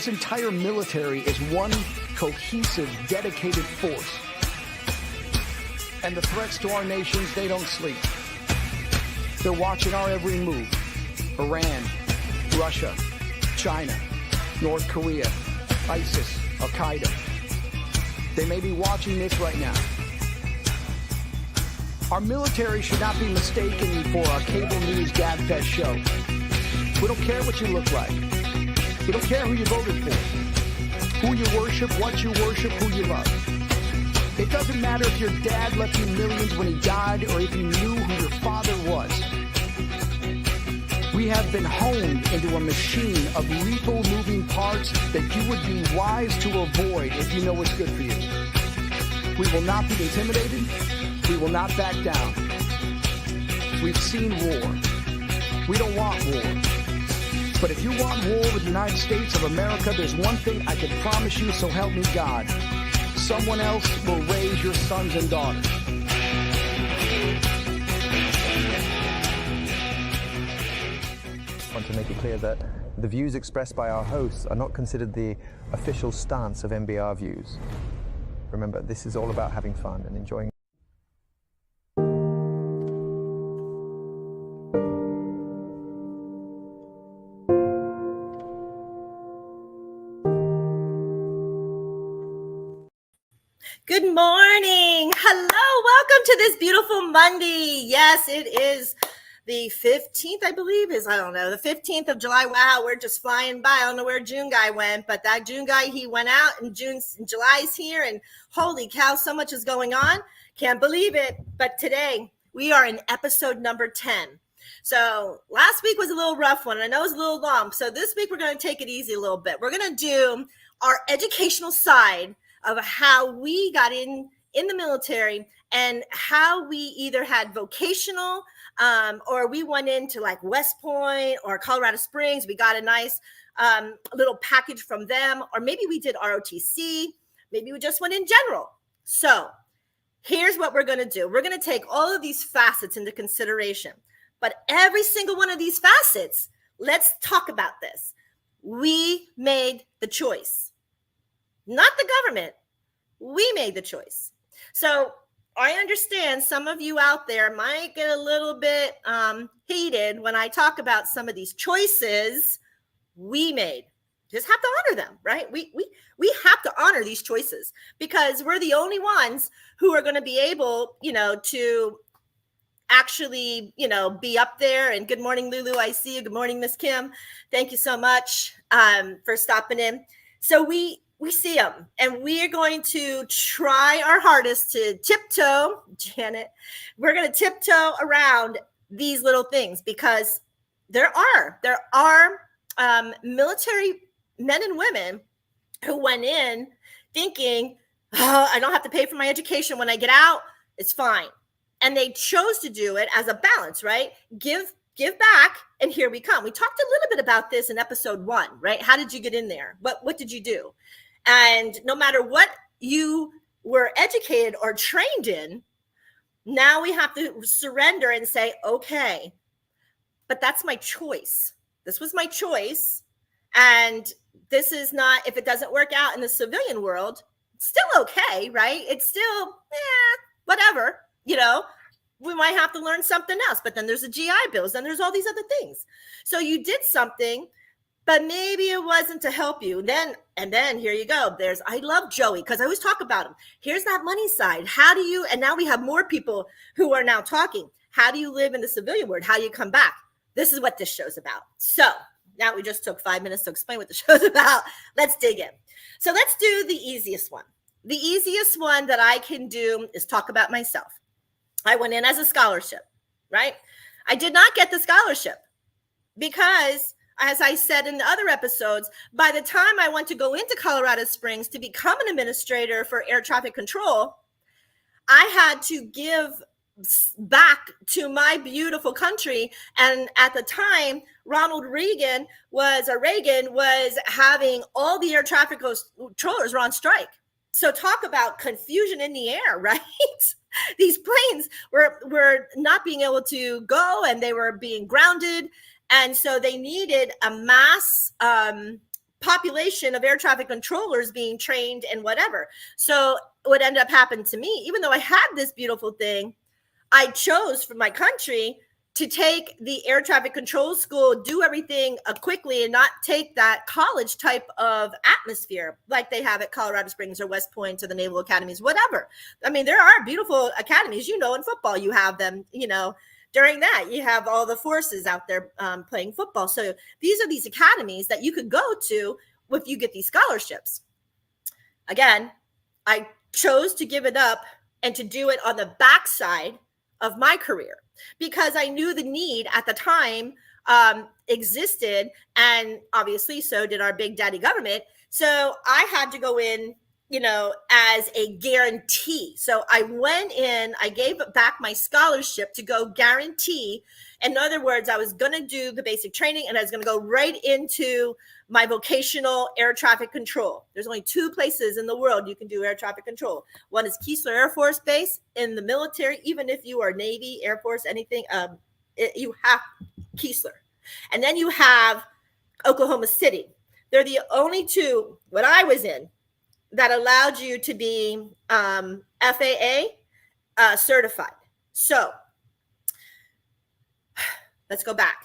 This entire military is one cohesive, dedicated force. And the threats to our nations, they don't sleep. They're watching our every move. Iran, Russia, China, North Korea, ISIS, Al-Qaeda. They may be watching this right now. Our military should not be mistaken for a cable news gabfest show. We don't care what you look like. We don't care who you voted for, who you worship, what you worship, who you love. It doesn't matter if your dad left you millions when he died or if you knew who your father was. We have been honed into a machine of lethal moving parts that you would be wise to avoid if you know what's good for you. We will not be intimidated. We will not back down. We've seen war. We don't want war. But if you want war with the United States of America, there's one thing I can promise you, so help me God. Someone else will raise your sons and daughters. I want to make it clear that the views expressed by our hosts are not considered the official stance of MBR Views. Remember, this is all about having fun and enjoying. Good morning. Hello. Welcome to this beautiful Monday. Yes, it is the 15th, I believe, the 15th of July. Wow, we're just flying by. I don't know where June guy went, but that June guy, he went out, and July's here, and holy cow, so much is going on. Can't believe it. But today, we are in episode number 10. So last week was a little rough one. I know it was a little long. So this week, we're going to take it easy a little bit. We're going to do our educational side of how we got in the military and how we either had vocational or we went into like West Point or Colorado Springs. We got a nice little package from them, or maybe we did ROTC. Maybe we just went in general. So here's what we're going to do. We're going to take all of these facets into consideration, but every single one of these facets, let's talk about this. We made the choice. Not the government. We made the choice. So I understand some of you out there might get a little bit heated when I talk about some of these choices we made. Just have to honor them, right? We have to honor these choices because we're the only ones who are going to be able, to actually, be up there. And good morning, Lulu. I see you. Good morning, Miss Kim. Thank you so much for stopping in. So we see them, and we are going to try our hardest to tiptoe, Janet. We're going to tiptoe around these little things because there are military men and women who went in thinking, oh, I don't have to pay for my education when I get out. It's fine. And they chose to do it as a balance, right? Give back, and here we come. We talked a little bit about this in episode 1, right? How did you get in there? What did you do? And no matter what you were educated or trained in, now we have to surrender and say, okay, but that's my choice. This was my choice. And this is not, if it doesn't work out in the civilian world, it's still okay, right? It's still, whatever, we might have to learn something else. But then there's the GI Bills, then there's all these other things. So you did something, but maybe it wasn't to help you. And then here you go. I love Joey because I always talk about him. Here's that money side. And now we have more people who are now talking. How do you live in the civilian world? How do you come back? This is what this show's about. So now we just took 5 minutes to explain what the show's about. Let's dig in. So let's do the easiest one. The easiest one that I can do is talk about myself. I went in as a scholarship, right? I did not get the scholarship because, as I said in the other episodes, by the time I went to go into Colorado Springs to become an administrator for air traffic control, I had to give back to my beautiful country. And at the time, Ronald Reagan was having all the air traffic controllers were on strike. So talk about confusion in the air, right? These planes were not being able to go, and they were being grounded. And so they needed a mass population of air traffic controllers being trained and whatever. So what ended up happening to me, even though I had this beautiful thing, I chose for my country to take the air traffic control school, do everything quickly, and not take that college type of atmosphere like they have at Colorado Springs or West Point or the Naval Academies, whatever. I mean, there are beautiful academies, in football, you have them, during that, you have all the forces out there playing football. So these are these academies that you could go to if you get these scholarships. Again, I chose to give it up and to do it on the backside of my career because I knew the need at the time existed. And obviously, so did our big daddy government. So I had to go in, as a guarantee. So I went in, I gave back my scholarship to go guarantee. In other words, I was going to do the basic training and I was going to go right into my vocational air traffic control. There's only 2 places in the world you can do air traffic control. One is Keesler Air Force Base. In the military, even if you are Navy, Air Force, anything, you have Keesler. And then you have Oklahoma City. They're the only 2, when I was in, that allowed you to be FAA certified. So let's go back.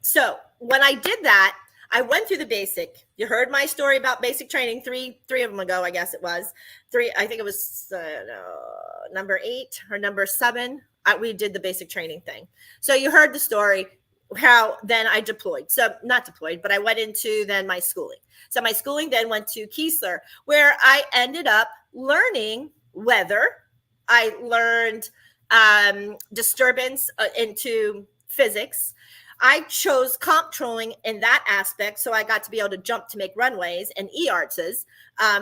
So when I did that, I went through the basic. You heard my story about basic training three of them ago, I guess it was. 3, I think it was number 8 or number 7. We did the basic training thing. So you heard the story, how then I deployed. So not deployed, but I went into then my schooling. So my schooling then went to Keesler, where I ended up learning weather. I learned disturbance into physics. I chose comptrolling in that aspect, so I got to be able to jump to make runways and EARTs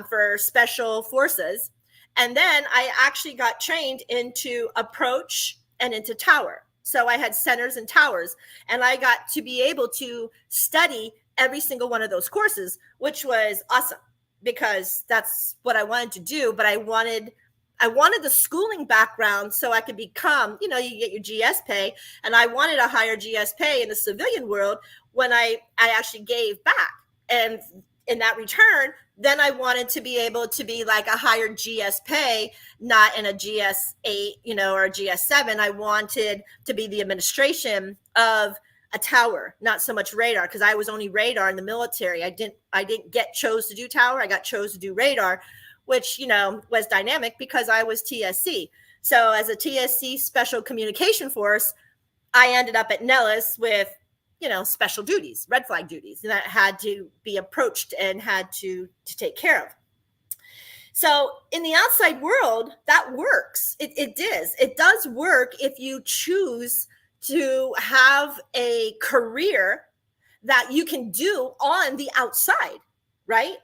for special forces. And then I actually got trained into approach and into tower. So I had centers and towers, and I got to be able to study every single one of those courses, which was awesome because that's what I wanted to do. But I wanted the schooling background so I could become, you get your GS pay, and I wanted a higher GS pay in the civilian world when I actually gave back. And in that return, then I wanted to be able to be like a higher GS pay, not in a GS 8, or a GS 7. I wanted to be the administration of a tower, not so much radar, because I was only radar in the military. I didn't get chose to do tower. I got chose to do radar, which, was dynamic because I was TSC. So as a TSC special communication force, I ended up at Nellis with, special duties, red flag duties that had to be approached and had to take care of. So in the outside world, that works. It does work if you choose to have a career that you can do on the outside, right?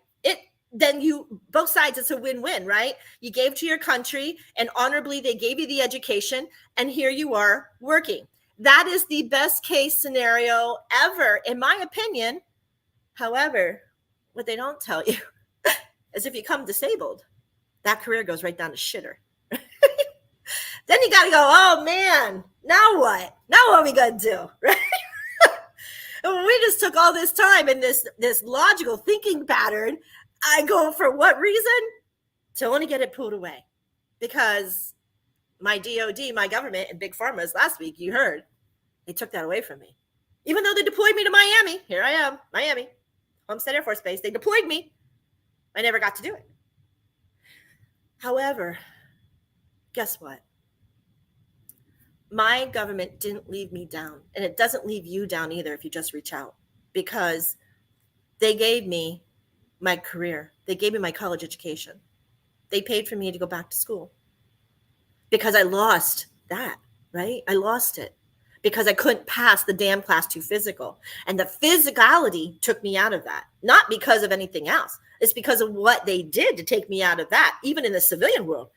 Then both sides, it's a win-win, right? You gave to your country and honorably they gave you the education and here you are working. That is the best case scenario ever, in my opinion. However, what they don't tell you is if you come disabled, that career goes right down to shitter. Then you got to go, oh man, now what? Now what are we going to do, right? And we just took all this time in this logical thinking pattern. I go, for what reason? To only get it pulled away. Because my DOD, my government, and big pharmas last week, you heard, they took that away from me. Even though they deployed me to Miami, here I am, Miami, Homestead Air Force Base, they deployed me. I never got to do it. However, guess what? My government didn't leave me down, and it doesn't leave you down either if you just reach out, because they gave me my career. They gave me my college education. They paid for me to go back to school because I lost that, right? I lost it because I couldn't pass the damn class 2 physical. And the physicality took me out of that, not because of anything else. It's because of what they did to take me out of that. Even in the civilian world,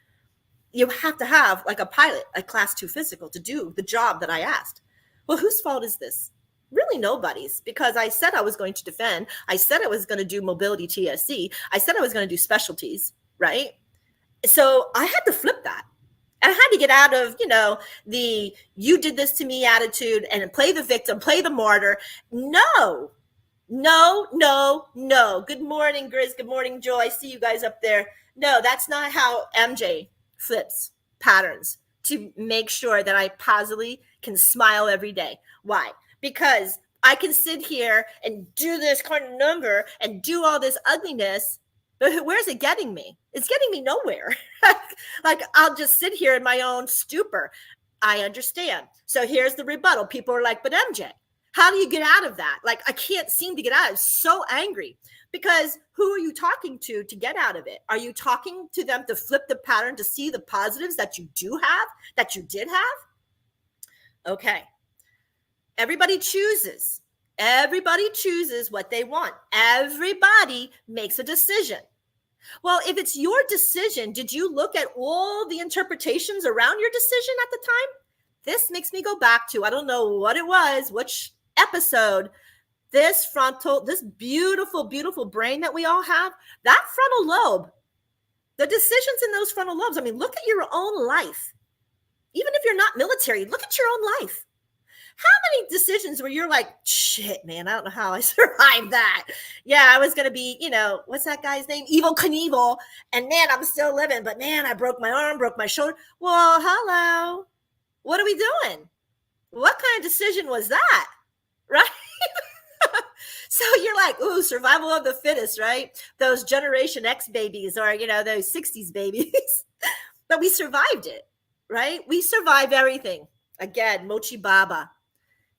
you have to have like a pilot, a class 2 physical to do the job that I asked. Well, whose fault is this? Really nobody's, because I said I was going to defend. I said I was going to do mobility TSC. I said I was going to do specialties, right? So I had to flip that. I had to get out of, you did this to me attitude and play the victim, play the martyr. No, No, no, no. Good morning, Grizz. Good morning, Joe. I see you guys up there. No, that's not how MJ flips patterns to make sure that I positively can smile every day. Why? Because I can sit here and do this kind of number and do all this ugliness, but where's it getting me? It's getting me nowhere. Like I'll just sit here in my own stupor. I understand. So here's the rebuttal. People are like, but MJ, how do you get out of that? Like, I can't seem to get out. I'm so angry because who are you talking to get out of it? Are you talking to them to flip the pattern to see the positives that you do have, that you did have? Okay. Everybody chooses. Everybody chooses what they want. Everybody makes a decision. Well, if it's your decision, did you look at all the interpretations around your decision at the time? This makes me go back to, I don't know what it was, which episode, this beautiful, beautiful brain that we all have, that frontal lobe, the decisions in those frontal lobes. I mean, look at your own life. Even if you're not military, look at your own life. How many decisions where you're like, shit, man, I don't know how I survived that. Yeah, I was going to be, what's that guy's name? Evel Knievel. And man, I'm still living. But man, I broke my arm, broke my shoulder. Well, hello. What are we doing? What kind of decision was that? Right? So you're like, ooh, survival of the fittest, right? Those Generation X babies or, those 60s babies. But we survived it, right? We survive everything. Again, Mochi Baba.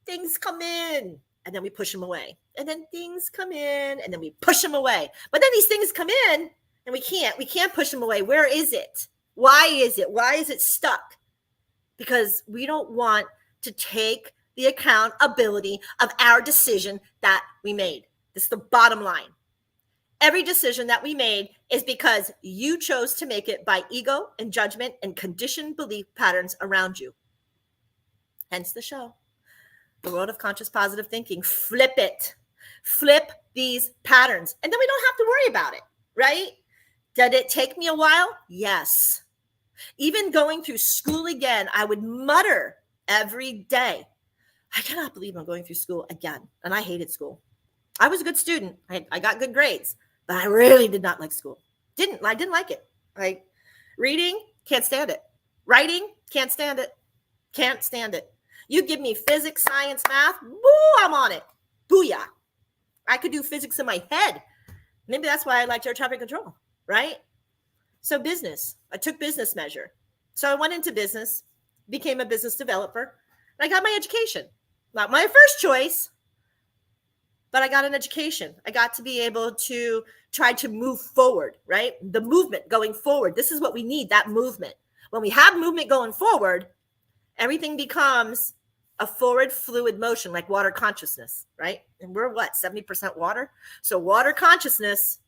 Things come in and then we push them away. And then things come in and then we push them away. But then these things come in and we can't push them away. Where is it? Why is it? Why is it stuck? Because we don't want to take the accountability of our decision that we made. This is the bottom line. Every decision that we made is because you chose to make it by ego and judgment and conditioned belief patterns around you. Hence the show. The world of conscious positive thinking. Flip it. Flip these patterns. And then we don't have to worry about it, right? Did it take me a while? Yes. Even going through school again, I would mutter every day, I cannot believe I'm going through school again. And I hated school. I was a good student. I got good grades, but I really did not like school. I didn't like it. Reading, can't stand it. Writing, can't stand it. Can't stand it. You give me physics, science, math, woo, I'm on it. Booyah. I could do physics in my head. Maybe that's why I liked air traffic control, right? So business, I took business measure. So I went into business, became a business developer, and I got my education. Not my first choice, but I got an education. I got to be able to try to move forward, right? The movement going forward. This is what we need, that movement. When we have movement going forward, everything becomes a forward fluid motion, like water consciousness, right? And we're 70% water? So water consciousness,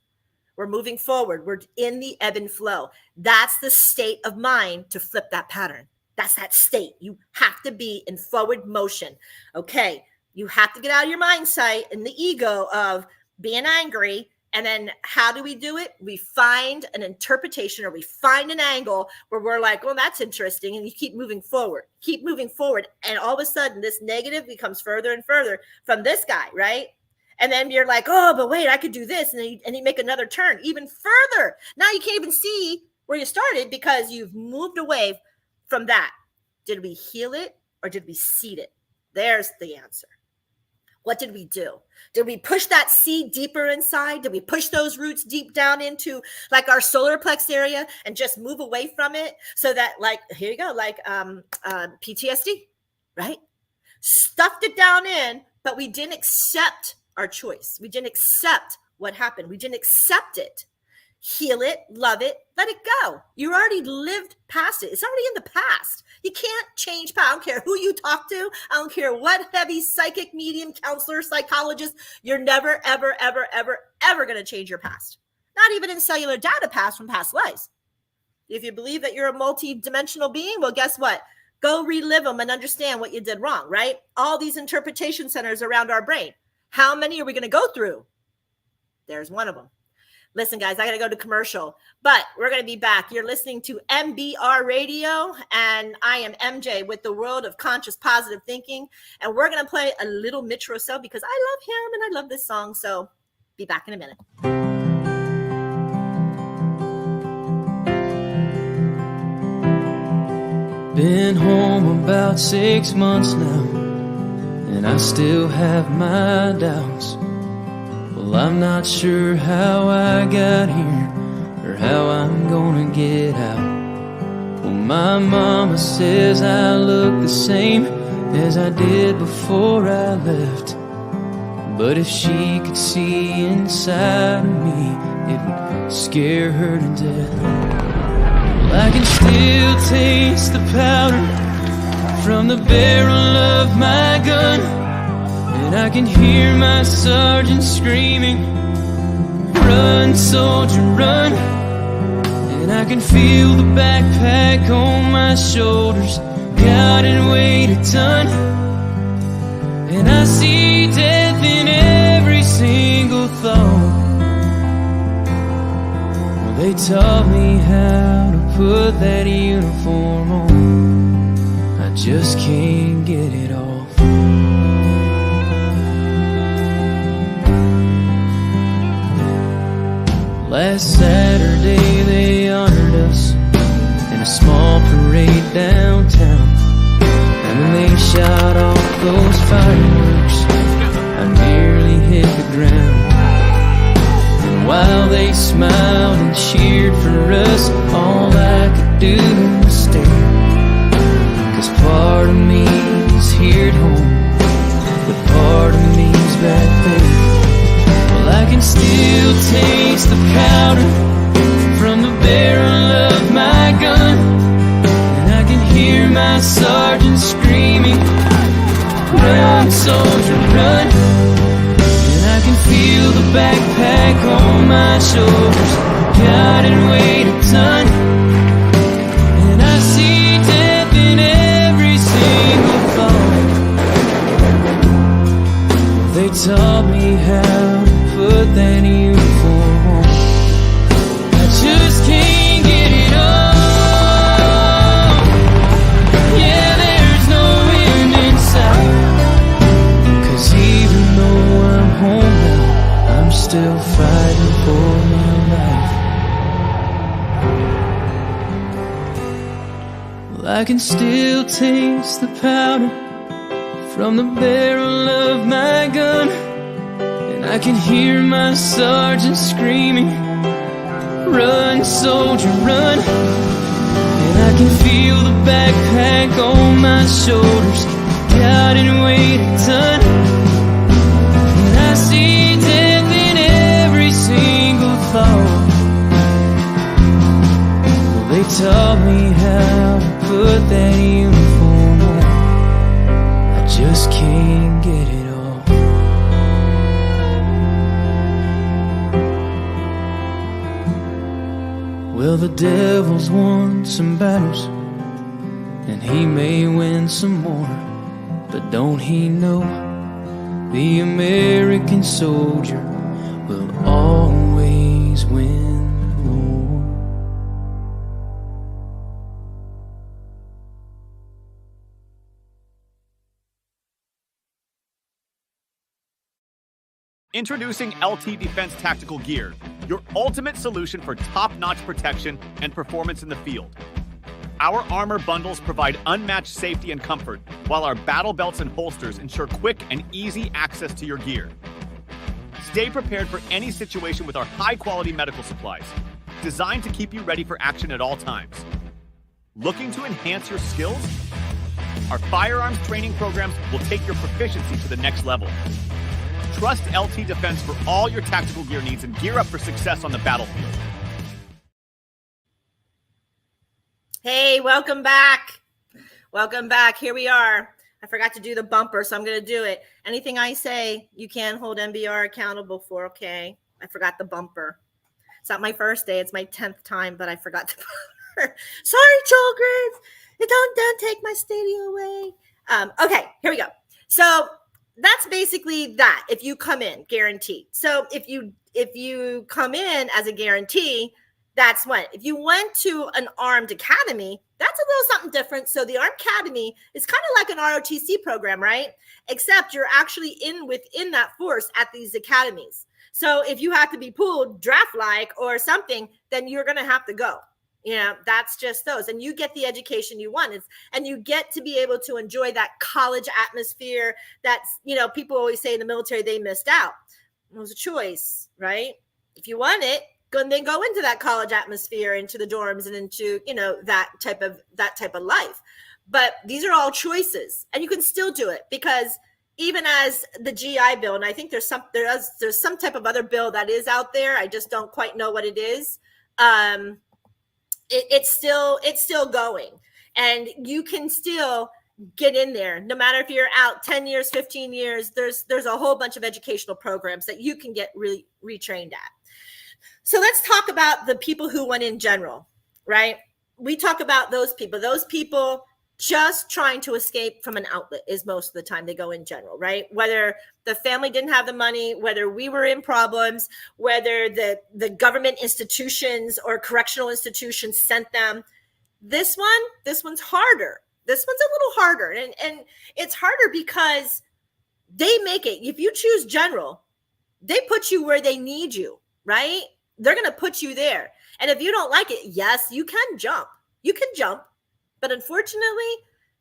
we're moving forward. We're in the ebb and flow. That's the state of mind to flip that pattern. That's that state. You have to be in forward motion. Okay, you have to get out of your mindset and the ego of being angry. And then how do we do it? We find an interpretation or we find an angle where we're like, well, that's interesting. And you keep moving forward. And all of a sudden, this negative becomes further and further from this guy, right? And then you're like, oh, but wait, I could do this. And you make another turn even further. Now you can't even see where you started because you've moved away from that. Did we heal it or did we seed it? There's the answer. What did we do? Did we push that seed deeper inside? Did we push those roots deep down into like our solar plex area and just move away from it so that here you go, PTSD, right? Stuffed it down in, but we didn't accept our choice. We didn't accept what happened. We didn't accept it. Heal it, love it, let it go. You already lived past it. It's already in the past. You can't change past. I don't care who you talk to. I don't care what heavy psychic, medium, counselor, psychologist. You're never, ever, ever, ever, ever going to change your past. Not even in cellular data past from past lives. If you believe that you're a multi-dimensional being, well, guess what? Go relive them and understand what you did wrong, right? All these interpretation centers around our brain. How many are we going to go through? There's one of them. Listen, guys, I got to go to commercial, but we're going to be back. You're listening to MBR Radio, and I am MJ with the World of Conscious Positive Thinking, and we're going to play a little Mitch Rossell because I love him and I love this song, so be back in a minute. Been home about 6 months now, and I still have my doubts. Well, I'm not sure how I got here or how I'm gonna get out. Well, my mama says I look the same as I did before I left. But if she could see inside of me, it would scare her to death. Well, I can still taste the powder from the barrel of my gun. And I can hear my sergeant screaming, "Run, soldier, run." And I can feel the backpack on my shoulders, God, and weighed a ton. And I see death in every single thought. Well, they taught me how to put that uniform on. I just can't get it off. Last Saturday they honored us in a small parade downtown. And when they shot off those fireworks, I nearly hit the ground. And while they smiled and cheered for us, all I could do was stare. 'Cause part of me is here at home, but part of me's back there. Well, I can still taste the powder from the barrel of my gun. And I can hear my sergeant screaming, "Run, soldier, run." And I can feel the backpack on my shoulders, God, and weighed a ton. And I see death in every single thought. They taught me how to put that uniform on. I just can't get it off. Yeah, there's no end in sight. 'Cause even though I'm home now, I'm still fighting for my life. Well, I can still taste the powder from the barrel of my gun. And I can hear my sergeant screaming, "Run, soldier, run." And I can feel the backpack on my shoulders, God, and weighed a ton. And I see death in every single thought. Well, they taught me how to put that uniform on. I just can't get it off. Well, the devil's won some battles, and he may win some more. But don't he know the American soldier will always win the war? Introducing LT Defense Tactical Gear, your ultimate solution for top-notch protection and performance in the field. Our armor bundles provide unmatched safety and comfort, while our battle belts and holsters ensure quick and easy access to your gear. Stay prepared for any situation with our high-quality medical supplies, designed to keep you ready for action at all times. Looking to enhance your skills? Our firearms training programs will take your proficiency to the next level. Trust LT Defense for all your tactical gear needs and gear up for success on the battlefield. Hey, welcome back. Welcome back. Here we are. I forgot to do the bumper, so I'm going to do it. Anything I say, you can hold MBR accountable for, okay? I forgot the bumper. It's not my first day. It's my 10th time, but I forgot the bumper. Sorry, children. Don't take my stadia away. Okay, here we go. So that's basically that. If you come in guaranteed. So if you come in as a guarantee, that's what. If you went to an armed academy, that's a little something different. So the armed academy is kind of like an ROTC program, right? Except you're actually within that force at these academies. So if you have to be pulled draft-like or something, then you're going to have to go. That's just those. And you get the education you want. And you get to be able to enjoy that college atmosphere. That's, people always say in the military, they missed out. It was a choice, right? If you want it, then go into that college atmosphere, into the dorms and into, that type of life. But these are all choices, and you can still do it, because even as the GI Bill, and I think there's some type of other bill that is out there. I just don't quite know what it is. It's still going, and you can still get in there. No matter if you're out 10 years, 15 years, there's a whole bunch of educational programs that you can get really retrained at. So let's talk about the people who went in general, right? We talk about those people just trying to escape from an outlet is most of the time they go in general, right? Whether the family didn't have the money, whether we were in problems, whether the government institutions or correctional institutions sent them. This one's harder. This one's a little harder. And it's harder because they make it. If you choose general, they put you where they need you, right? They're going to put you there. And if you don't like it, yes, you can jump. But unfortunately,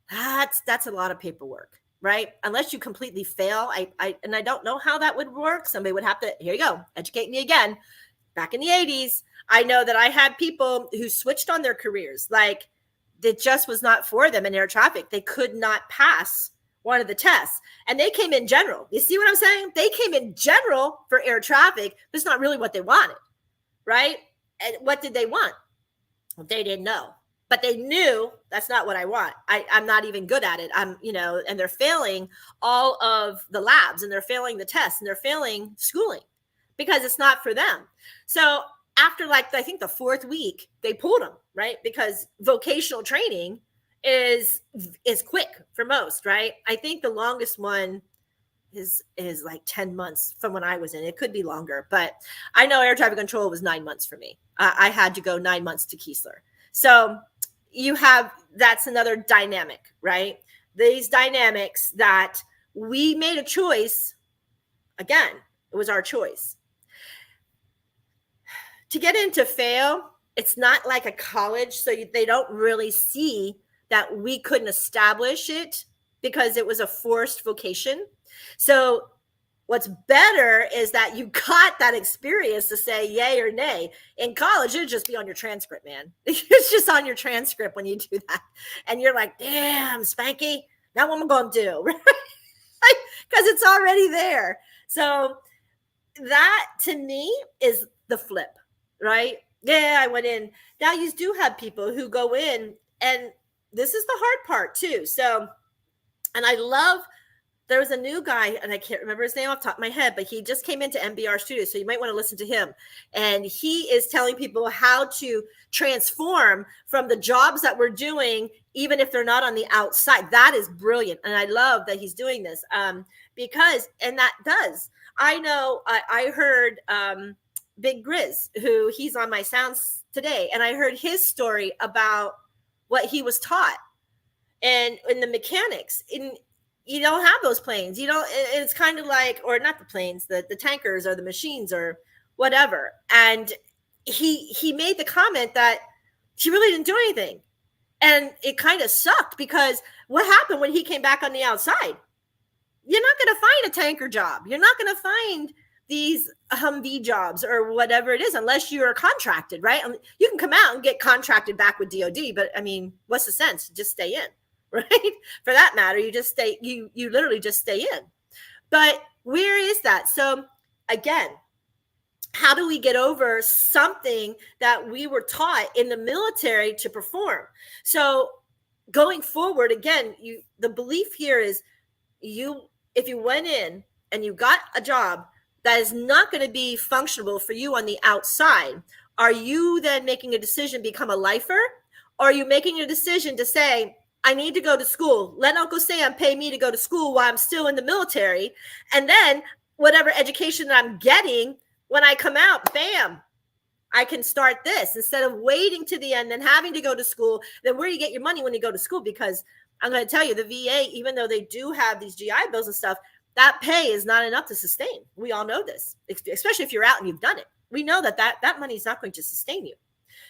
that's a lot of paperwork, right? Unless you completely fail. I don't know how that would work. Somebody would have to, here you go, educate me again. Back in the 80s, I know that I had people who switched on their careers. Like, it just was not for them in air traffic. They could not pass one of the tests, and they came in general. You see what I'm saying? They came in general for air traffic, but it's not really what they wanted, right? And what did they want? Well, they didn't know, but they knew that's not what I want. I'm not even good at it. And they're failing all of the labs, and they're failing the tests, and they're failing schooling because it's not for them. So after, like, I think the 4th week, they pulled them, right? Because vocational training is quick for most, right? I think the longest one is like 10 months from when I was in. It could be longer, but I know air traffic control was 9 months for me. I had to go 9 months to Keesler. So that's another dynamic, right? These dynamics that we made a choice. Again, it was our choice. To get into fail, it's not like a college, so they don't really see that we couldn't establish it because it was a forced vocation. So what's better is that you got that experience to say yay or nay. In college, it'd just be on your transcript, man. It's just on your transcript when you do that. And you're like, damn, Spanky, now what am I going to do? Because it's already there. So that, to me, is the flip, right? Yeah, I went in. Now you do have people who go in, and this is the hard part too. So, and I love, there was a new guy, and I can't remember his name off the top of my head, but he just came into MBR Studio, so you might want to listen to him. And he is telling people how to transform from the jobs that we're doing, even if they're not on the outside. That is brilliant, and I love that he's doing this because, and that does. I know I heard Big Grizz, who he's on my sounds today, and I heard his story about what he was taught and in the mechanics. You don't have those planes. You don't. It's kind of like, or not the planes, the tankers or the machines or whatever. And he made the comment that he really didn't do anything, and it kind of sucked because what happened when he came back on the outside? You're not going to find a tanker job. You're not going to find these Humvee jobs or whatever it is, unless you're contracted, right? You can come out and get contracted back with DOD, but I mean, what's the sense? Just stay in, right? For that matter, you just stay, you literally just stay in. But where is that? So again, how do we get over something that we were taught in the military to perform? So going forward, again, the belief here is if you went in and you got a job that is not going to be functional for you on the outside, are you then making a decision to become a lifer? Or are you making a decision to say, I need to go to school. Let Uncle Sam pay me to go to school while I'm still in the military. And then whatever education that I'm getting, when I come out, bam, I can start this instead of waiting to the end and having to go to school. Then where do you get your money when you go to school? Because I'm going to tell you, the VA, even though they do have these GI bills and stuff, that pay is not enough to sustain. We all know this, especially if you're out and you've done it. We know that money is not going to sustain you.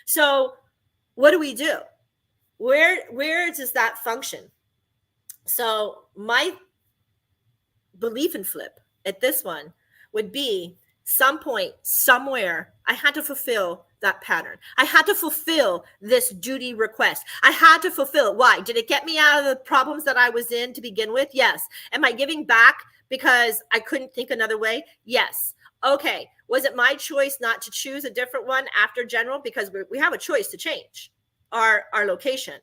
So what do we do? Where does that function? So my belief in flip at this one would be some point, somewhere, I had to fulfill that pattern. I had to fulfill this duty request. I had to fulfill it. Why? Did it get me out of the problems that I was in to begin with? Yes. Am I giving back because I couldn't think another way? Yes. Okay. Was it my choice not to choose a different one after general? Because we have a choice to change our location.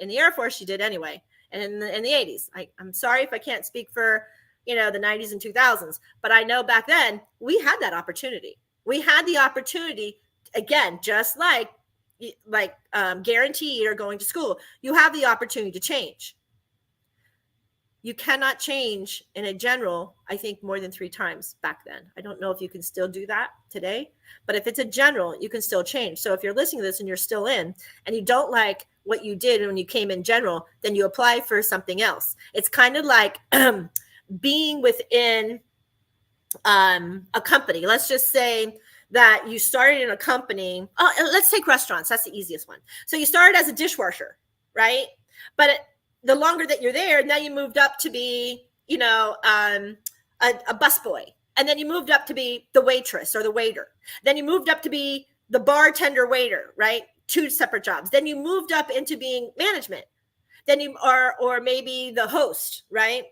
In the Air Force, you did anyway. And in the 80s, I'm sorry if I can't speak for, the 90s and 2000s, but I know back then we had that opportunity. We had the opportunity, again, just like guaranteed or going to school, you have the opportunity to change. You cannot change in a general, I think, more than 3 times back then. I don't know if you can still do that today, but if it's a general, you can still change. So if you're listening to this and you're still in and you don't like what you did when you came in general, then you apply for something else. It's kind of like being within a company. Let's just say that you started in a company. Oh, let's take restaurants. That's the easiest one. So you started as a dishwasher, right? But the longer that you're there, now you moved up to be, a busboy. And then you moved up to be the waitress or the waiter. Then you moved up to be the bartender waiter, right? 2 separate jobs. Then you moved up into being management. Then you are, or maybe the host, right?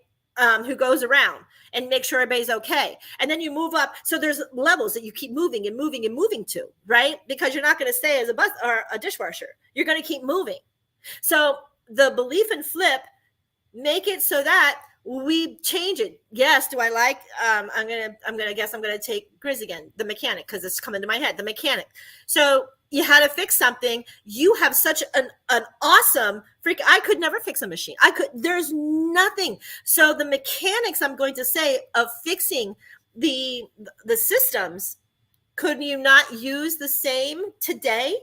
Who goes around and make sure everybody's okay. And then you move up. So there's levels that you keep moving and moving and moving to, right? Because you're not going to stay as a bus or a dishwasher. You're going to keep moving. So the belief in flip, make it so that we change it. Yes. Do I like, I'm going to take Grizz again, the mechanic, because it's coming to my head, the mechanic. So you had to fix something. You have such an awesome freak. I could never fix a machine. There's nothing. So the mechanics, I'm going to say, of fixing the systems, could you not use the same today?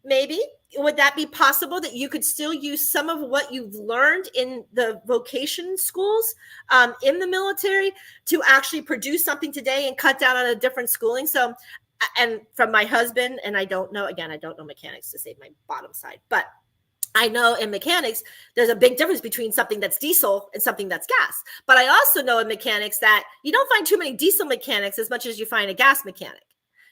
Maybe. Would that be possible that you could still use some of what you've learned in the vocation schools in the military to actually produce something today and cut down on a different schooling? So, and from my husband, and I don't know mechanics to save my bottom side, but I know in mechanics, there's a big difference between something that's diesel and something that's gas. But I also know in mechanics that you don't find too many diesel mechanics as much as you find a gas mechanic.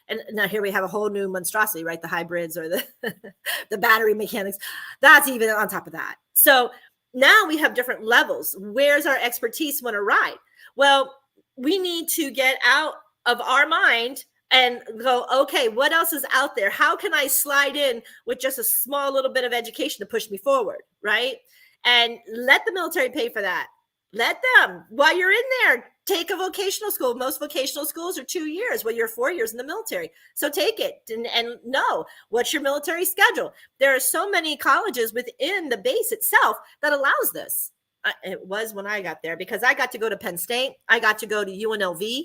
And now here we have a whole new monstrosity, right? The hybrids or the battery mechanics. That's even on top of that. So now we have different levels. Where's our expertise want to ride? Well, we need to get out of our mind and go, okay, what else is out there? How can I slide in with just a small little bit of education to push me forward, right? And let the military pay for that. Let them, while you're in there, take a vocational school. Most vocational schools are 2 years. Well, you're 4 years in the military. So take it and know what's your military schedule. There are so many colleges within the base itself that allows this. It was when I got there, because I got to go to Penn State. I got to go to UNLV.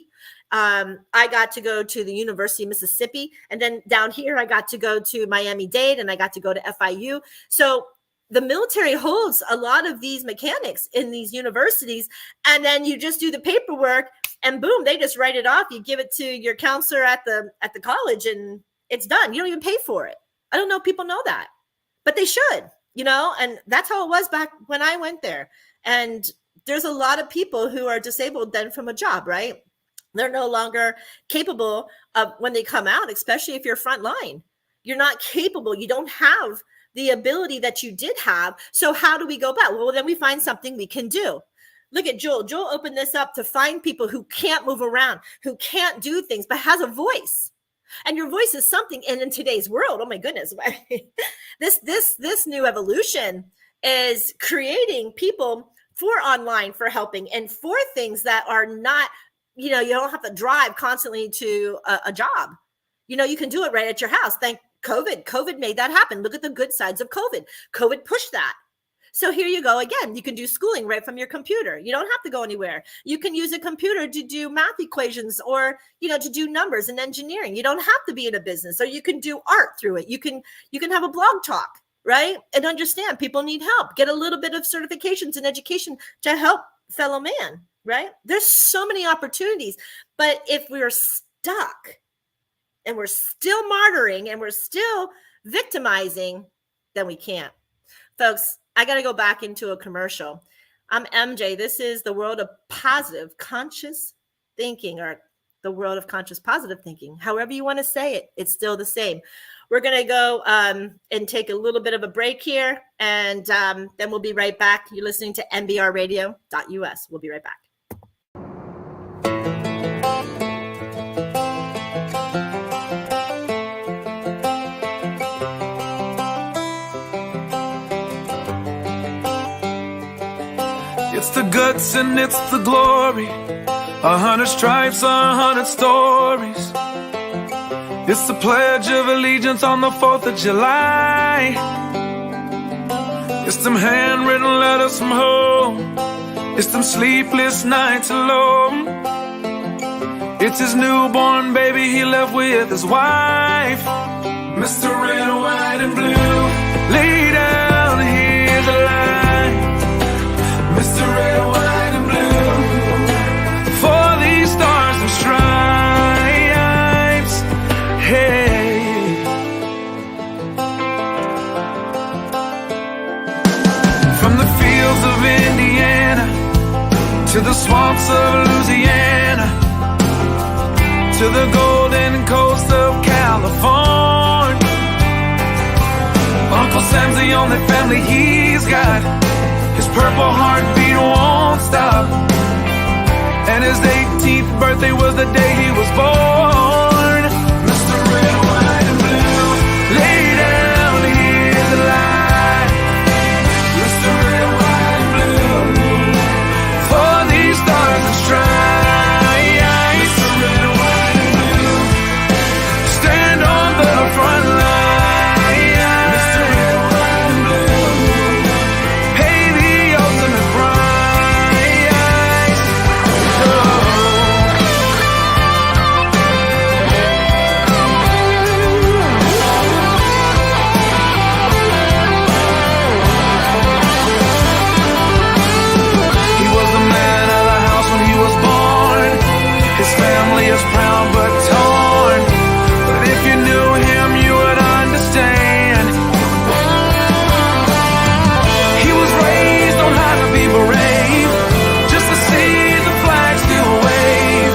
I got to go to the University of Mississippi. And then down here, I got to go to Miami-Dade, and I got to go to FIU. So the military holds a lot of these mechanics in these universities, and then you just do the paperwork and boom, they just write it off. You give it to your counselor at the college and it's done. You don't even pay for it. I don't know if people know that, but they should, and that's how it was back when I went there. And there's a lot of people who are disabled then from a job, right? They're no longer capable of, when they come out, especially if you're frontline, you're not capable. You don't have the ability that you did have. So how do we go about? Well, then we find something we can do. Look at Joel. Joel opened this up to find people who can't move around, who can't do things, but has a voice. And your voice is something. And in today's world, oh my goodness, this new evolution is creating people for online, for helping, and for things that are not, you don't have to drive constantly to a job. You can do it right at your house. Thank COVID made that happen. Look at the good sides of COVID. COVID pushed that. So here you go again. You can do schooling right from your computer. You don't have to go anywhere. You can use a computer to do math equations or, to do numbers and engineering. You don't have to be in a business. So you can do art through it. You can have a blog talk, right? And understand people need help. Get a little bit of certifications and education to help fellow man, right? There's so many opportunities. But if we're stuck and we're still martyring and we're still victimizing, then we can't. Folks, I got to go back into a commercial. I'm MJ. This is the world of positive conscious thinking, or the world of conscious positive thinking. However you want to say it, it's still the same. We're going to go and take a little bit of a break here, and then we'll be right back. You're listening to nbrradio.us. We'll be right back. It's the guts and it's the glory. 100 stripes, 100 stories. It's the Pledge of Allegiance on the 4th of July. It's them handwritten letters from home. It's them sleepless nights alone. It's his newborn baby he left with his wife. Mr. Red, White, and Blue, lay down, hear the light. Mr. Red, White, and Blue, for these stars and stripes. Hey, from the fields of Indiana to the swamps of Louisiana to the golden coast of California, Uncle Sam's the only family he's got. His purple heartbeat won't stop, and his 18th birthday was the day he was born. Mr. Red, White, and Blue, lay down, hear the light. Mr. Red, White, and Blue, for these stars and stripes. Mr. Red, White, and Blue, stand on the front line. Family is proud but torn, but if you knew him you would understand. He was raised on how to be brave, just to see the flag still wave.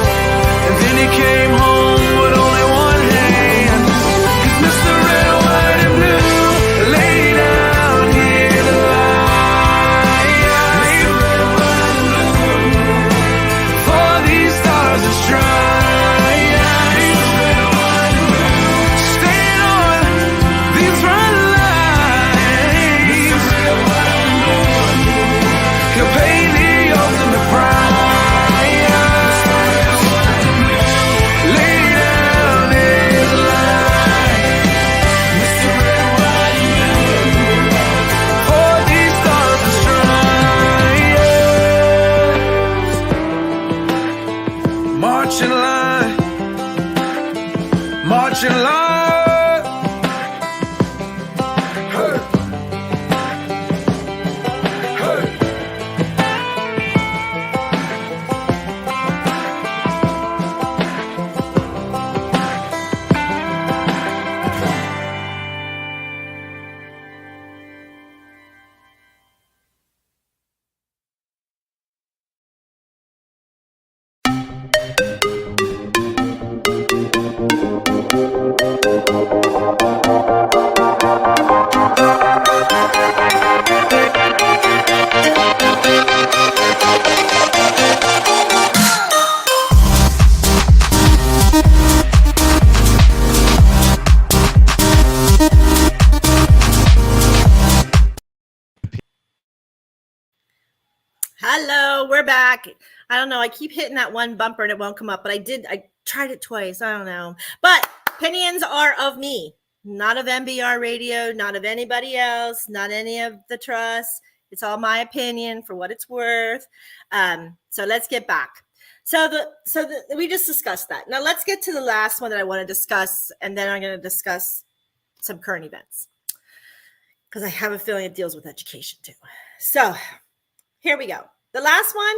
And then he came home with only one hand. 'Cause Mr. Red, White, and Blue, lay down, hear the light. Mr. Red, White, and Blue, for these stars and stripes. March in line, march in line. Hey, hey. Hello, we're back. I don't know. I keep hitting that one bumper and it won't come up, but I tried it twice. I don't know. But opinions are of me, not of MBR Radio, not of anybody else, not any of the trusts. It's all my opinion for what it's worth. So let's get back. So we just discussed that. Now let's get to the last one that I want to discuss, and then I'm going to discuss some current events because I have a feeling it deals with education too. So here we go. The last one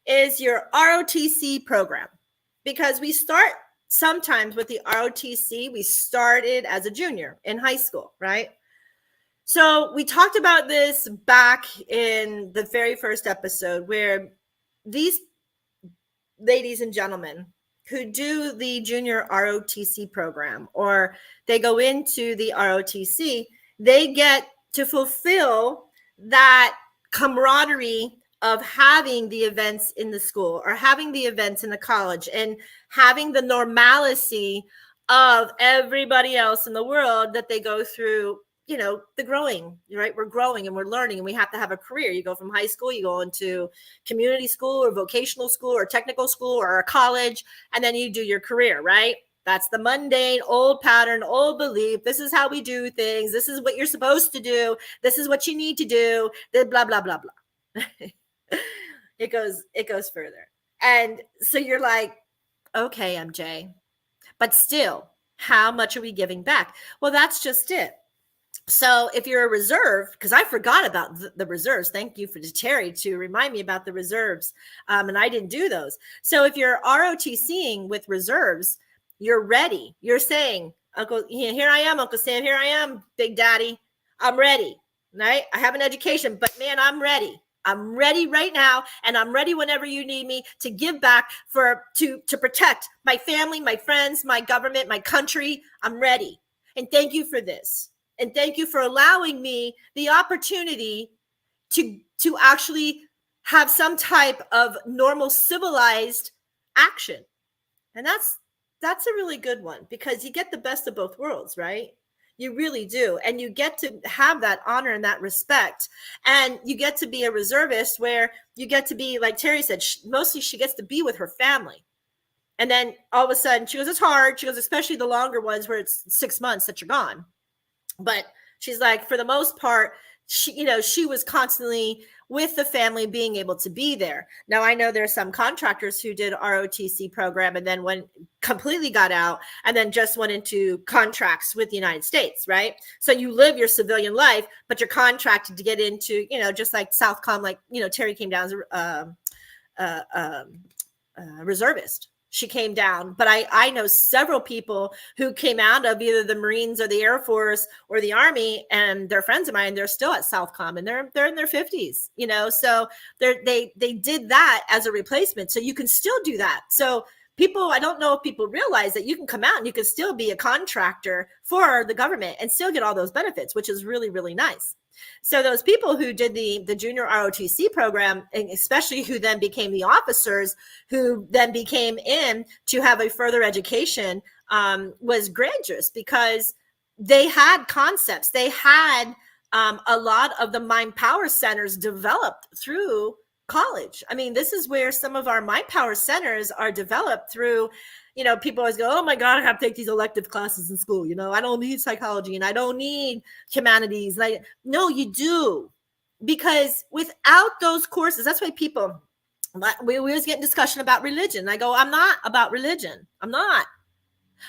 is your ROTC program, because we start sometimes with the ROTC. We started as a junior in high school, right? So we talked about this back in the very first episode, where these ladies and gentlemen who do the junior ROTC program, or they go into the ROTC, they get to fulfill that camaraderie of having the events in the school or having the events in the college and having the normalcy of everybody else in the world that they go through, you know, the growing, right? We're growing and we're learning, and we have to have a career. You go from high school, you go into community school or vocational school or technical school or a college, and then you do your career, right? That's the mundane, old pattern, old belief. This is how we do things. This is what you're supposed to do. This is what you need to do. Blah, blah, blah, blah. It goes further. And so you're like, okay, MJ, but still, how much are we giving back? Well, that's just it. So if you're a reserve, because I forgot about the reserves, thank you for Terry to remind me about the reserves, and I didn't do those. So if you're ROTCing with reserves, you're ready. You're saying, Uncle, here I am, Uncle Sam, here I am, Big Daddy. I'm ready, right? I have an education, but man, I'm ready. I'm ready right now, and I'm ready whenever you need me to give back to protect my family, my friends, my government, my country. I'm ready. And thank you for this. And thank you for allowing me the opportunity to actually have some type of normal civilized action. And that's a really good one, because you get the best of both worlds, right? You really do. And you get to have that honor and that respect. And you get to be a reservist where you get to be, like Terry said, mostly she gets to be with her family. And then all of a sudden she goes, it's hard. She goes, especially the longer ones where it's 6 months that you're gone. But she's like, for the most part, she was constantly with the family, being able to be there. Now, I know there's some contractors who did ROTC program and then completely got out and then just went into contracts with the United States, right? So you live your civilian life, but you're contracted to get into, just like Southcom, like, Terry came down as a reservist. She came down, but I know several people who came out of either the Marines or the Air Force or the Army, and they're friends of mine. They're still at Southcom, and they're in their 50s, so they did that as a replacement. So you can still do that. So people, I don't know if people realize that you can come out and you can still be a contractor for the government and still get all those benefits, which is really, really nice. So those people who did the junior ROTC program, and especially who then became the officers, who then became in to have a further education, was grandiose, because they had concepts. They had a lot of the mind power centers developed through college. I mean, this is where some of our mind power centers are developed through. People always go, oh my God, I have to take these elective classes in school. I don't need psychology and I don't need humanities. No, you do. Because without those courses, that's why we always get in discussion about religion. I go, I'm not about religion. I'm not.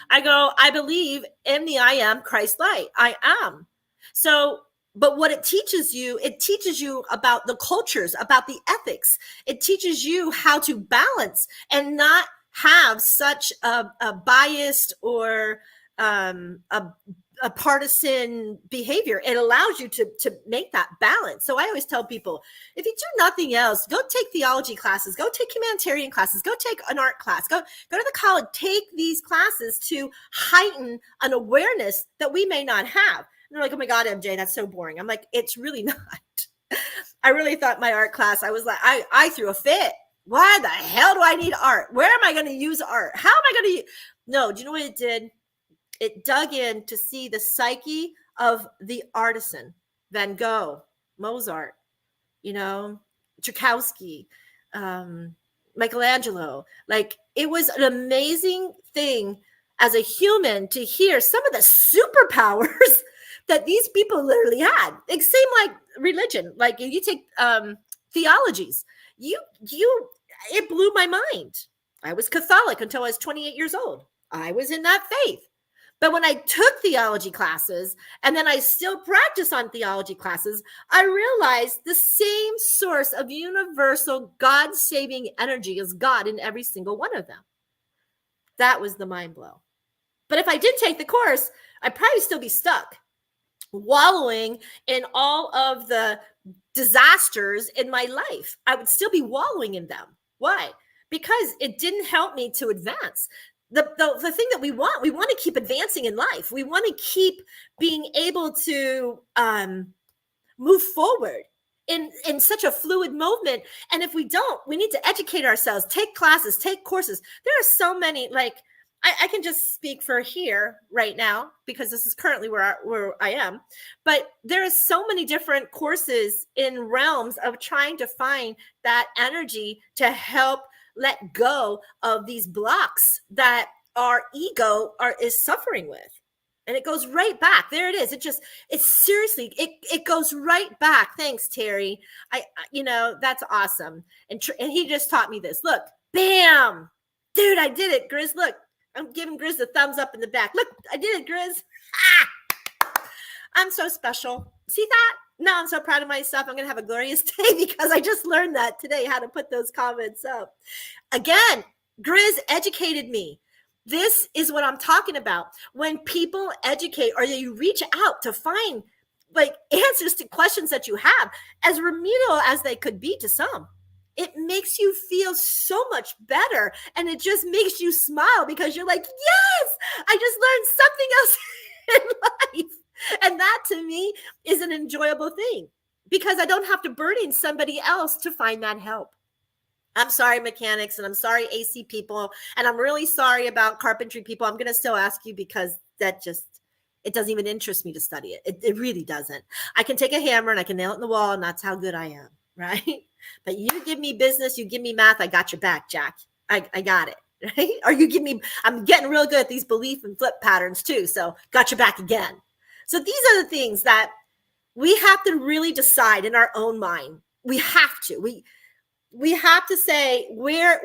I go, I believe in the I am Christ light. I am. So, but what it teaches you about the cultures, about the ethics. It teaches you how to balance and not have such a biased or a partisan behavior. It allows you to make that balance. So I always tell people, if you do nothing else, go take theology classes, go take humanitarian classes, go take an art class, go to the college, take these classes to heighten an awareness that we may not have. And they're like, oh my God, MJ, that's so boring. I'm like, it's really not. I really thought my art class, I was like, I threw a fit. Why the hell do I need art? Where am I going to use art? How am I going to use? No, do you know what it did? It dug in to see the psyche of the artisan, Van Gogh, Mozart, Tchaikovsky, Michelangelo. Like, it was an amazing thing as a human to hear some of the superpowers that these people literally had. It seemed like religion, like you take theologies, it blew my mind. I was Catholic until I was 28 years old. I was in that faith. But when I took theology classes, and then I still practice on theology classes, I realized the same source of universal God-saving energy is God in every single one of them. That was the mind blow. But if I did take the course, I'd probably still be stuck, wallowing in all of the disasters in my life. I would still be wallowing in them. Why? Because it didn't help me to advance. The thing that we want to keep advancing in life. We want to keep being able to move forward in such a fluid movement. And if we don't, we need to educate ourselves, take classes, take courses. There are so many, like, I can just speak for here right now because this is currently where I am. But there are so many different courses in realms of trying to find that energy to help let go of these blocks that our ego is suffering with. And it goes right back. There it is. It goes right back. Thanks, Terry. That's awesome. And he just taught me this. Look, bam, dude, I did it, Grizz. Look, I'm giving Grizz the thumbs up in the back. Look, I did it, Grizz. I'm so special. See that? Now I'm so proud of myself. I'm going to have a glorious day because I just learned that today, how to put those comments up. Again, Grizz educated me. This is what I'm talking about. When people educate or you reach out to find like answers to questions that you have, as remedial as they could be to some, it makes you feel so much better. And it just makes you smile because you're like, yes, I just learned something else in life. And that to me is an enjoyable thing because I don't have to burden somebody else to find that help. I'm sorry, mechanics, and I'm sorry, AC people, and I'm really sorry about carpentry people. I'm going to still ask you because it doesn't even interest me to study it. It really doesn't. I can take a hammer and I can nail it in the wall, and that's how good I am, right? But you give me business, you give me math, I got your back, Jack. I got it, right? Or you give me, I'm getting real good at these belief and flip patterns too, so got your back again. So these are the things that we have to really decide in our own mind. We have to. We have to say, where's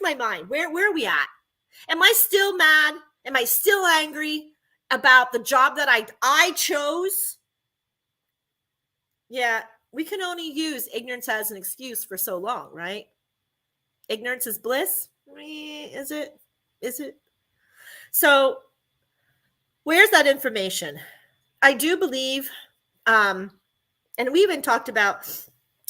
my mind? Where are we at? Am I still mad? Am I still angry about the job that I chose? Yeah, we can only use ignorance as an excuse for so long, right? Ignorance is bliss. Is it? So where's that information? I do believe, and we even talked about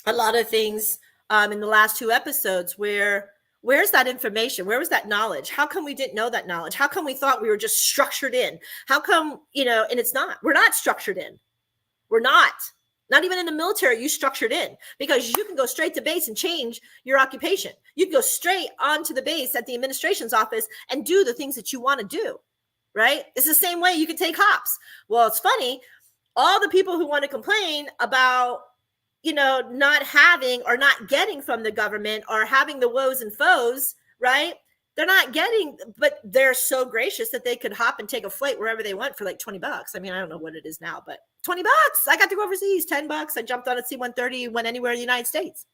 a lot of things in the last 2 episodes where's that information? Where was that knowledge? How come we didn't know that knowledge? How come we thought we were just structured in? How come, and it's not. We're not structured in. We're not. Not even in the military, you structured in because you can go straight to base and change your occupation. You can go straight onto the base at the administration's office and do the things that you want to do. Right? It's the same way you can take hops. Well, it's funny. All the people who want to complain about, not having or not getting from the government or having the woes and foes, right? They're not getting, but they're so gracious that they could hop and take a flight wherever they want for like $20. I mean, I don't know what it is now, but $20. I got to go overseas, $10. I jumped on a C-130, went anywhere in the United States.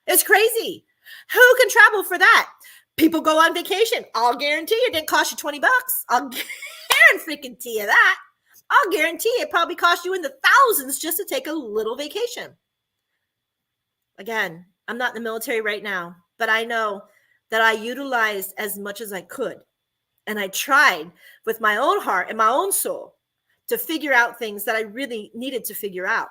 It's crazy. Who can travel for that? People go on vacation. I'll guarantee it didn't cost you $20. I'll guarantee you that. I'll guarantee it probably cost you in the thousands just to take a little vacation. Again, I'm not in the military right now, but I know that I utilized as much as I could. And I tried with my own heart and my own soul to figure out things that I really needed to figure out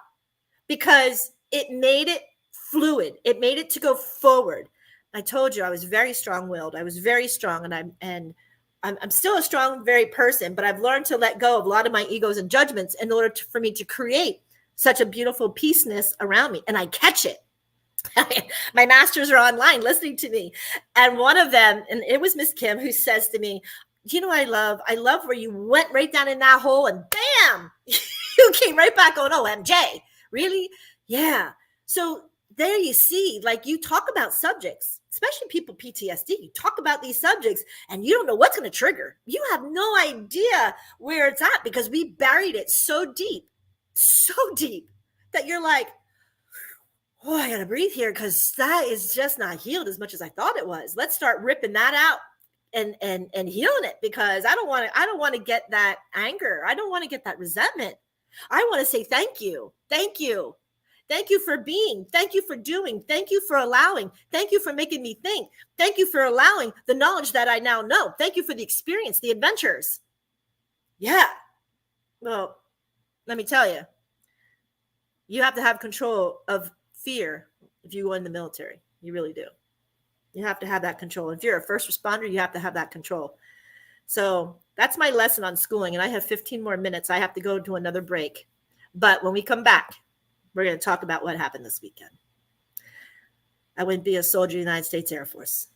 because it made it fluid. It made it to go forward. I told you I was very strong-willed. I was very strong, and I'm still a strong, very person, but I've learned to let go of a lot of my egos and judgments in order for me to create such a beautiful peaceness around me. And I catch it. My masters are online listening to me. And one of them, and it was Miss Kim, who says to me, I love where you went right down in that hole and bam, you came right back on OMJ. Really? Yeah. So there you see, like you talk about subjects, especially people PTSD, you talk about these subjects and you don't know what's going to trigger. You have no idea where it's at because we buried it so deep, that you're like, oh, I gotta breathe here because that is just not healed as much as I thought it was. Let's start ripping that out and healing it, because I don't want to get that anger. I don't want to get that resentment. I want to say thank you. Thank you. Thank you for being. Thank you for doing. Thank you for allowing. Thank you for making me think. Thank you for allowing the knowledge that I now know. Thank you for the experience, the adventures. Yeah. Well, let me tell you, you have to have control of fear if you go in the military. You really do. You have to have that control. If you're a first responder, you have to have that control. So that's my lesson on schooling. And I have 15 more minutes. I have to go to another break. But when we come back, we're going to talk about what happened this weekend. I wouldn't be a soldier of the United States Air Force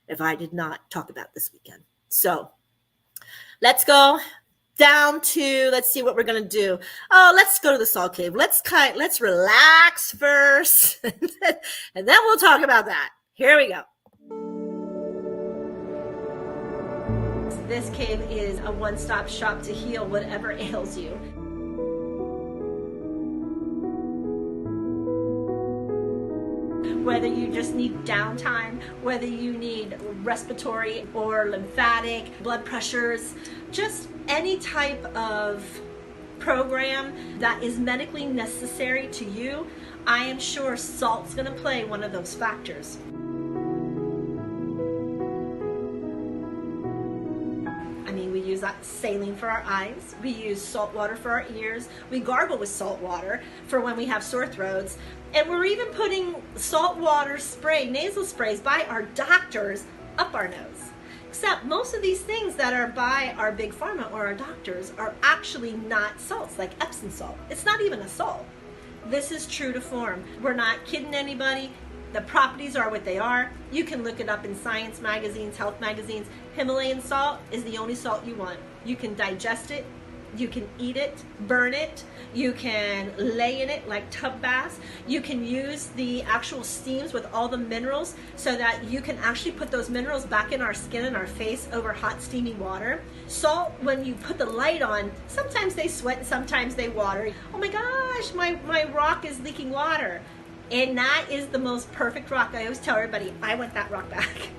if I did not talk about this weekend. So let's go down to, let's see what we're going to do. Oh, let's go to the salt cave. Let's relax first, and then we'll talk about that. Here we go. This cave is a one-stop shop to heal whatever ails you. Whether you just need downtime, whether you need respiratory or lymphatic, blood pressures, just any type of program that is medically necessary to you, I am sure salt's going to play one of those factors. I mean, we use saline for our eyes, we use salt water for our ears, we gargle with salt water for when we have sore throats, and we're even putting salt water spray, nasal sprays by our doctors up our nose. Except most of these things that are by our big pharma or our doctors are actually not salts, like Epsom salt. It's not even a salt. This is true to form. We're not kidding anybody. The properties are what they are. You can look it up in science magazines, health magazines. Himalayan salt is the only salt you want. You can digest it, you can eat it, burn it, you can lay in it like tub baths. You can use the actual steams with all the minerals so that you can actually put those minerals back in our skin and our face over hot steaming water. Salt, when you put the light on, sometimes they sweat and sometimes they water. Oh my gosh, my rock is leaking water. And that is the most perfect rock. I always tell everybody, I want that rock back.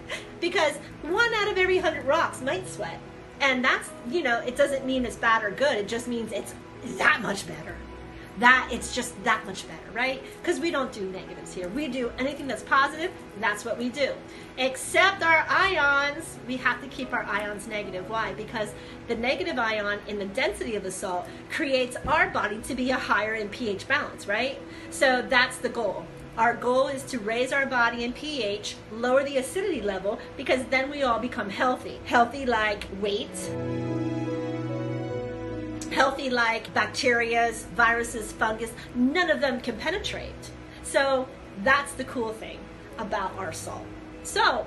Because 1 out of every 100 rocks might sweat. And that's, it doesn't mean it's bad or good. It just means it's that much better. It's just that much better, right? Because we don't do negatives here. We do anything that's positive, that's what we do. Except our ions, we have to keep our ions negative. Why? Because the negative ion in the density of the salt creates our body to be a higher in pH balance, right? So that's the goal. Our goal is to raise our body in pH, lower the acidity level, because then we all become healthy. Healthy like weight, healthy like bacteria, viruses, fungus. None of them can penetrate. So that's the cool thing about our salt. So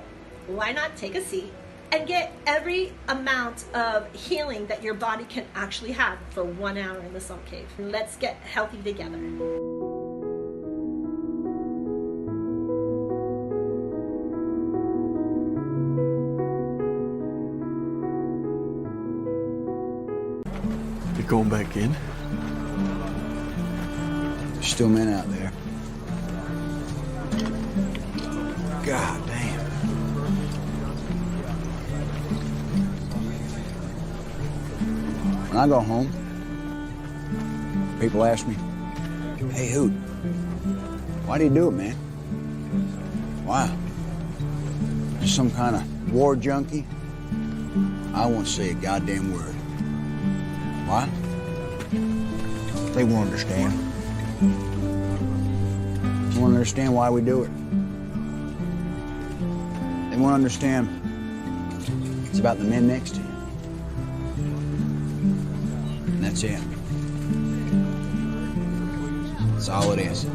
why not take a seat and get every amount of healing that your body can actually have for 1 hour in the salt cave. Let's get healthy together. You going back in? There's still men out there. God damn. When I go home, people ask me, hey, Hoot, why do you do it, man? Why? Just some kind of war junkie? I won't say a goddamn word. Why? They won't understand. They won't understand why we do it. They won't understand it's about the men next to you. And that's it. That's all it is.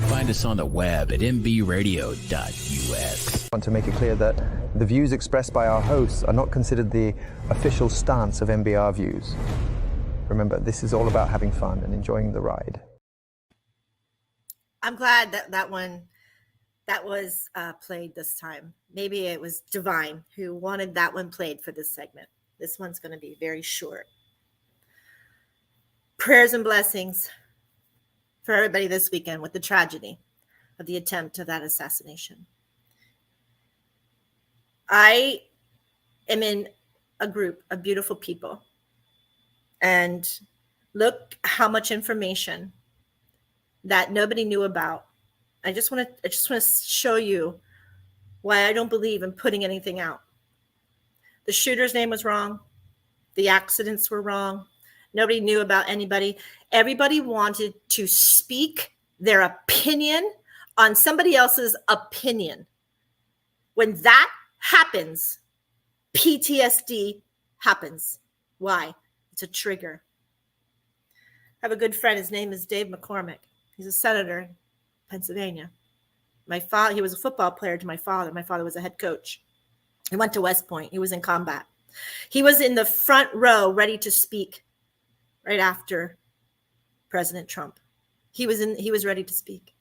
Find us on the web at mbradio.us. I want to make it clear that the views expressed by our hosts are not considered the official stance of MBR Views. Remember, this is all about having fun and enjoying the ride. I'm glad that was played this time. Maybe it was Divine who wanted that one played for this segment. This one's going to be very short. Prayers and blessings for everybody this weekend with the tragedy of the attempt of that assassination. I am in a group of beautiful people, and look how much information that nobody knew about. I just want to show you why I don't believe in putting anything out. The shooter's name was wrong. The accidents were wrong. Nobody knew about anybody. Everybody wanted to speak their opinion on somebody else's opinion. When that happens, PTSD happens. Why? It's a trigger. I have a good friend. His name is Dave McCormick. He's a senator in Pennsylvania. My father, he was a football player to my father. My father was a head coach. He went to West Point. He was in combat. He was in the front row ready to speak right after President Trump. He was ready to speak.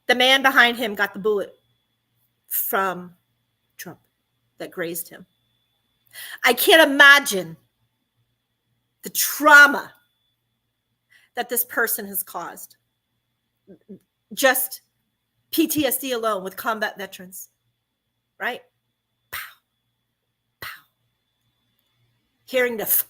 The man behind him got the bullet from Trump that grazed him. I can't imagine the trauma that this person has caused. Just PTSD alone with combat veterans, right? Pow, pow. Hearing the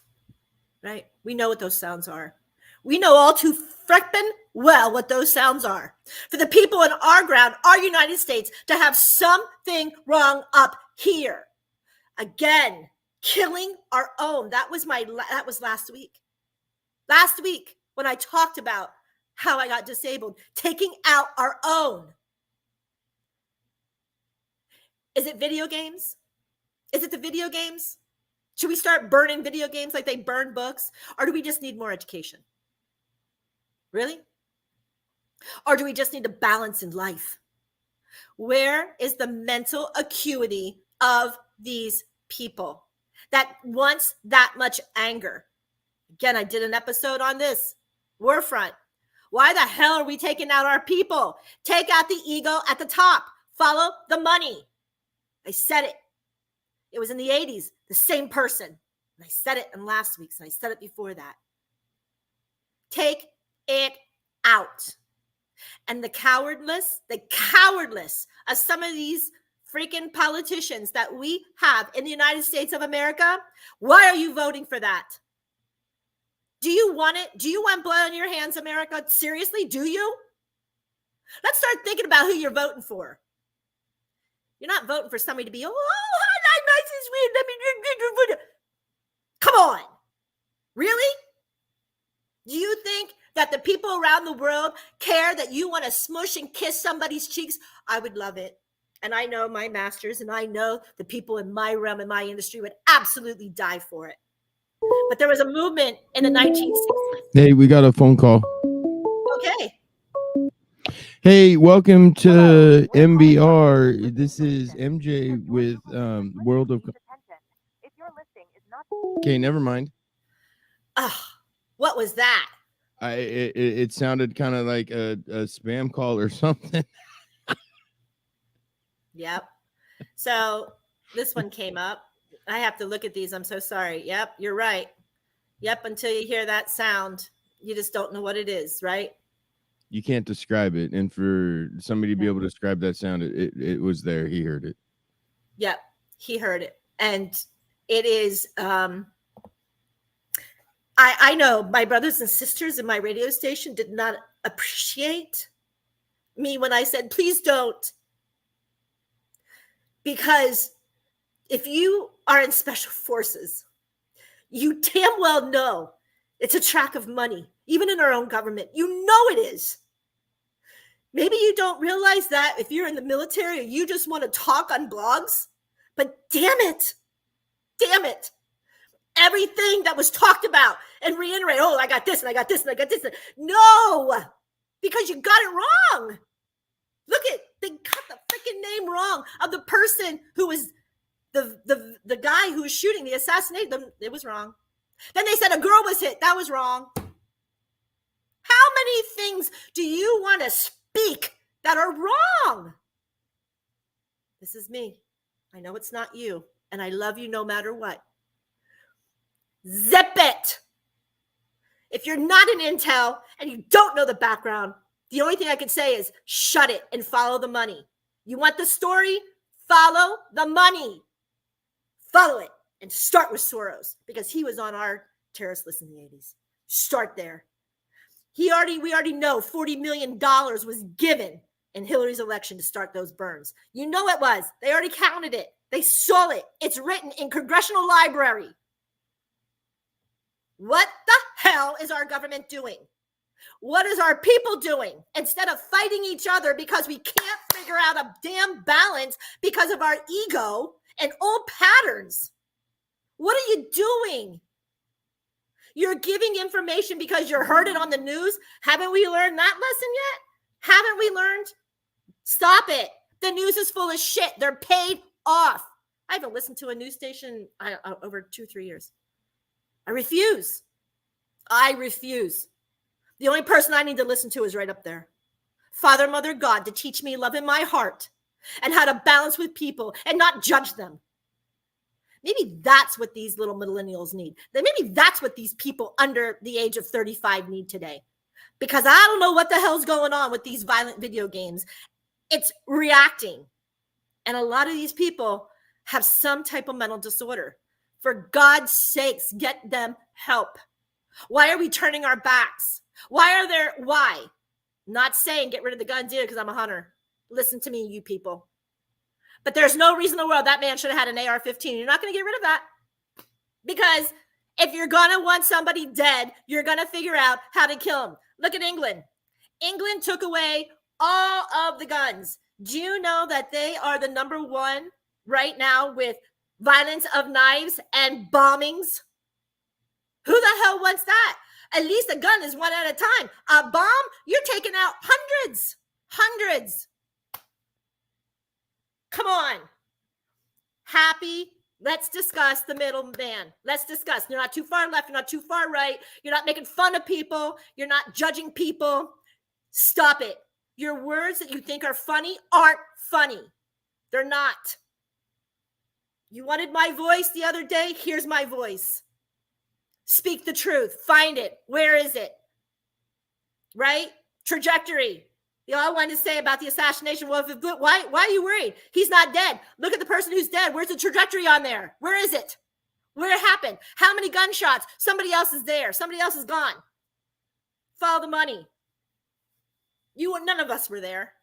right? We know what those sounds are. We know all too frickin' well what those sounds are. For the people in our ground, our United States, to have something wrong up here. Again, killing our own. That was last week. Last week when I talked about how I got disabled, taking out our own. Is it video games? Is it the video games? Should we start burning video games like they burn books? Or do we just need more education? Really? Or do we just need a balance in life? Where is the mental acuity of these people that wants that much anger? Again, I did an episode on this. Warfront. Why the hell are we taking out our people? Take out the ego at the top. Follow the money. I said it. It was in the 80s, the same person. And I said it in last week's, and I said it before that. Take it out. And the cowardless of some of these freaking politicians that we have in the United States of America, why are you voting for that? Do you want it? Do you want blood on your hands, America? Seriously, do you? Let's start thinking about who you're voting for. You're not voting for somebody to be, oh, hi, nice and sweet. Let me. Come on. Really? Do you think that the people around the world care that you want to smush and kiss somebody's cheeks? I would love it. And I know my masters, and I know the people in my realm, in my industry would absolutely die for it. But there was a movement in the 1960s. Hey, we got a phone call. Okay. Hey, welcome to MBR. This is MJ with World of. Okay, never mind. What was that? It sounded kind of like a spam call or something. Yep. So this one came up. I have to look at these. I'm so sorry. Yep, you're right. Yep, until you hear that sound, you just don't know what it is, right? You can't describe it. And for somebody to be able to describe that sound, it was there. He heard it. Yep, he heard it. And it is, I know my brothers and sisters in my radio station did not appreciate me when I said, please don't. Because if you are in special forces, you damn well know it's a track of money, even in our own government. You know it is. Maybe you don't realize that if you're in the military or you just want to talk on blogs, but damn it, everything that was talked about and reiterate, oh, I got this and I got this and I got this. No, because you got it wrong. Look at, they got the freaking name wrong of the person who was the guy who was shooting, the assassination. It was wrong. Then they said a girl was hit. That was wrong. How many things do you want to speak that are wrong? This is me. I know it's not you, and I love you no matter what. Zip it. If you're not in intel and you don't know the background, the only thing I can say is shut it and follow the money. You want the story? Follow the money. Follow it and start with Soros because he was on our terrorist list in the 80s. Start there. We already know $40 million was given in Hillary's election to start those burns. You know it was. They already counted it. They saw it. It's written in Congressional Library. What the hell is our government doing? What is our people doing? Instead of fighting each other because we can't figure out a damn balance because of our ego and old patterns. What are you doing? You're giving information because you heard it on the news. Haven't we learned that lesson yet? Haven't we learned? Stop it. The news is full of shit. They're paid off. I haven't listened to a news station over 2-3 years. I refuse. The only person I need to listen to is right up there. Father, Mother, God, to teach me love in my heart and how to balance with people and not judge them. Maybe that's what these little millennials need. Maybe that's what these people under the age of 35 need today. Because I don't know what the hell's going on with these violent video games. It's reacting. And a lot of these people have some type of mental disorder. For God's sakes, get them help. Why are we turning our backs? Why? Not saying get rid of the guns either because I'm a hunter. Listen to me, you people. But there's no reason in the world that man should have had an AR-15. You're not going to get rid of that. Because if you're going to want somebody dead, you're going to figure out how to kill him. Look at England. England took away all of the guns. Do you know that they are the number one right now with violence of knives and bombings? Who the hell wants that? At least a gun is one at a time. A bomb, you're taking out hundreds. Come on. Happy. Let's discuss the middleman. Let's discuss. You're not too far left. You're not too far right. You're not making fun of people. You're not judging people. Stop it. Your words that you think are funny aren't funny. They're not. You wanted my voice the other day? Here's my voice. Speak the truth. Find it. Where is it? Right? Trajectory. You all wanted to say about the assassination. Well, why are you worried? He's not dead. Look at the person who's dead. Where's the trajectory on there? Where is it? Where it happened? How many gunshots? Somebody else is there. Somebody else is gone. Follow the money. None of us were there.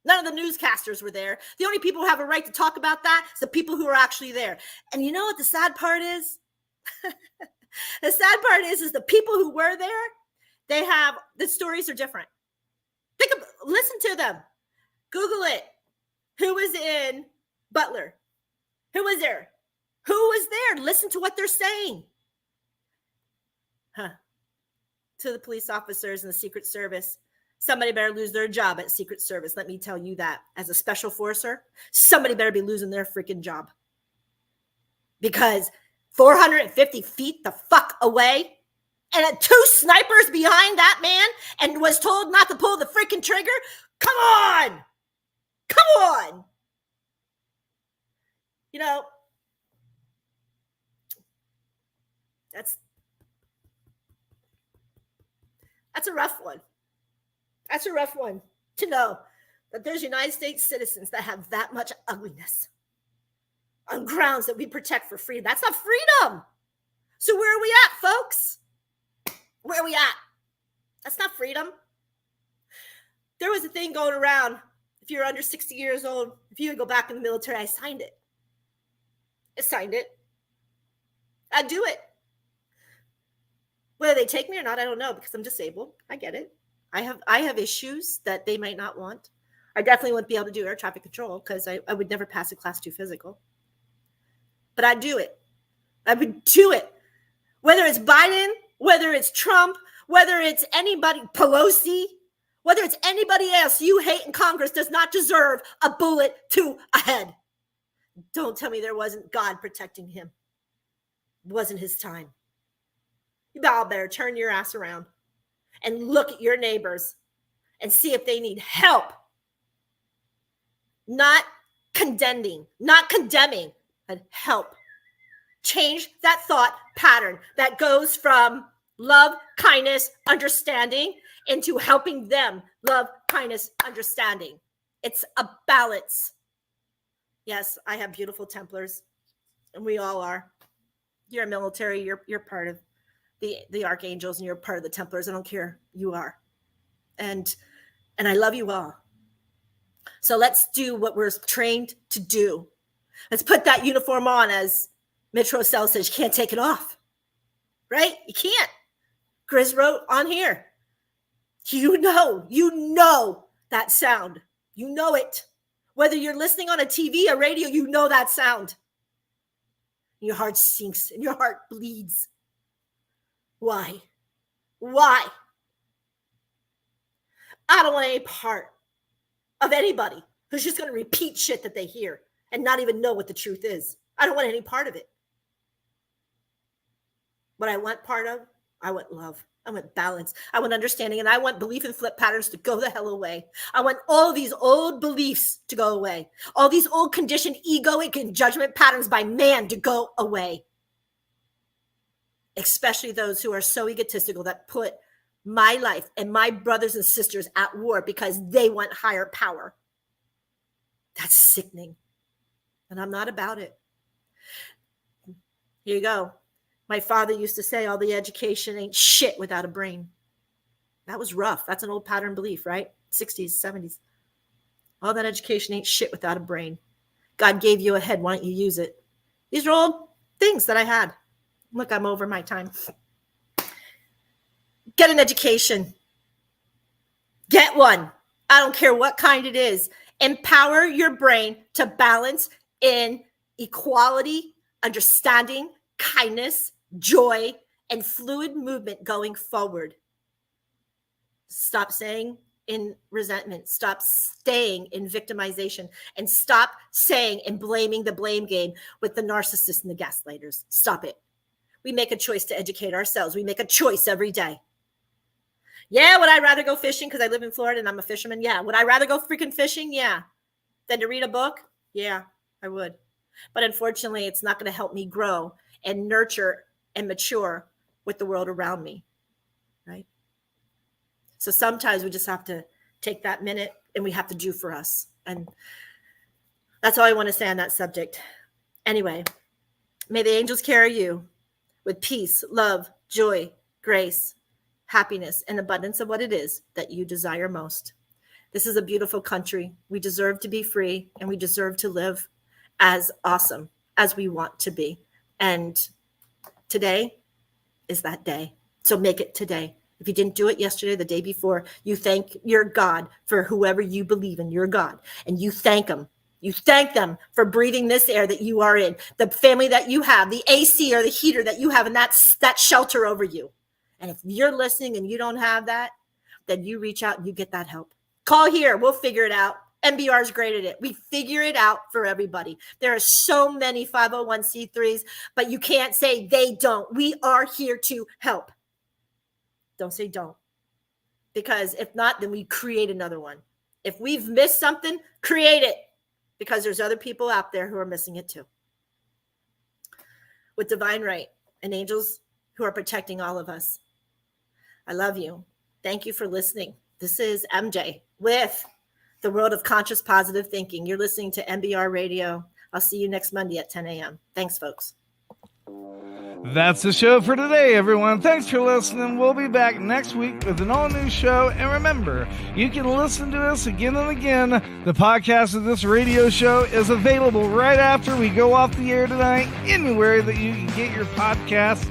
None of the newscasters were there. The only people who have a right to talk about that is the people who are actually there. And you know what the sad part is? The sad part is the people who were there, the stories are different. Listen to them. Google it. Who was in Butler? Who was there? Who was there? Listen to what they're saying. To the police officers and the Secret Service, somebody better lose their job at Secret Service. Let me tell you that. As a special forcer, somebody better be losing their freaking job. Because 450 feet the fuck away, and 2 snipers behind that man and was told not to pull the freaking trigger? Come on. You know, that's a rough one. That's a rough one to know that there's United States citizens that have that much ugliness on grounds that we protect for freedom. That's not freedom. So where are we at, folks? Where are we at? That's not freedom. There was a thing going around. If you're under 60 years old, if you would go back in the military, I signed it. I'd do it. Whether they take me or not, I don't know, because I'm disabled. I get it. I have issues that they might not want. I definitely wouldn't be able to do air traffic control because I would never pass a class 2 physical. But I'd do it. I would do it. Whether it's Biden, whether it's Trump, whether it's anybody, Pelosi, whether it's anybody else you hate in Congress does not deserve a bullet to a head. Don't tell me there wasn't God protecting him. It wasn't his time. You all better turn your ass around and look at your neighbors and see if they need help. Not condemning, but help. Change that thought pattern that goes from love, kindness, understanding, into helping them love, kindness, understanding. It's a balance. Yes, I have beautiful Templars, and we all are. You're a military, you're part of the Archangels, and you're part of the Templars. I don't care. You are. And I love you all. So let's do what we're trained to do. Let's put that uniform on, as Mitch Rossell says. You can't take it off, right? You can't. Grizz wrote on here. You know that sound. You know it. Whether you're listening on a TV, a radio, you know that sound. Your heart sinks and your heart bleeds. Why? Why? I don't want any part of anybody who's just going to repeat shit that they hear and not even know what the truth is. I don't want any part of it. What I want part of, I want love. I want balance. I want understanding. And I want belief in flip patterns to go the hell away. I want all of these old beliefs to go away. All these old conditioned egoic and judgment patterns by man to go away. Especially those who are so egotistical that put my life and my brothers and sisters at war because they want higher power. That's sickening. And I'm not about it. Here you go. My father used to say, all the education ain't shit without a brain. That was rough. That's an old pattern belief, right? 60s, 70s. All that education ain't shit without a brain. God gave you a head. Why don't you use it? These are old things that I had. Look, I'm over my time. Get an education. Get one. I don't care what kind it is. Empower your brain to balance in equality, understanding, kindness, joy, and fluid movement going forward. Stop staying in resentment. Stop staying in victimization. And stop saying and blaming the blame game with the narcissists and the gaslighters. Stop it. We make a choice to educate ourselves. We make a choice every day. Yeah, would I rather go fishing because I live in Florida and I'm a fisherman? Yeah. Would I rather go freaking fishing? Yeah. Than to read a book? Yeah, I would. But unfortunately, it's not going to help me grow and nurture and mature with the world around me, right? So sometimes we just have to take that minute and we have to do for us. And that's all I want to say on that subject. Anyway, may the angels carry you with peace, love, joy, grace, happiness, and abundance of what it is that you desire most. This is a beautiful country. We deserve to be free and we deserve to live as awesome as we want to be. And today is that day. So make it today. If you didn't do it yesterday, the day before, you thank your God for whoever you believe in, your God. And you thank them. You thank them for breathing this air that you are in, the family that you have, the AC or the heater that you have, and that's that shelter over you. And if you're listening and you don't have that, then you reach out and you get that help. Call here. We'll figure it out. MBR is great at it. We figure it out for everybody. There are so many 501c3s, but you can't say they don't. We are here to help. Don't say don't. Because if not, then we create another one. If we've missed something, create it. Because there's other people out there who are missing it too. With divine right and angels who are protecting all of us. I love you. Thank you for listening. This is MJ with the World of Conscious Positive Thinking. You're listening to MBR Radio. I'll see you next Monday at 10 a.m. Thanks, folks. That's the show for today, everyone. Thanks for listening. We'll be back next week with an all-new show. And remember, you can listen to us again and again. The podcast of this radio show is available right after we go off the air tonight, anywhere that you can get your podcast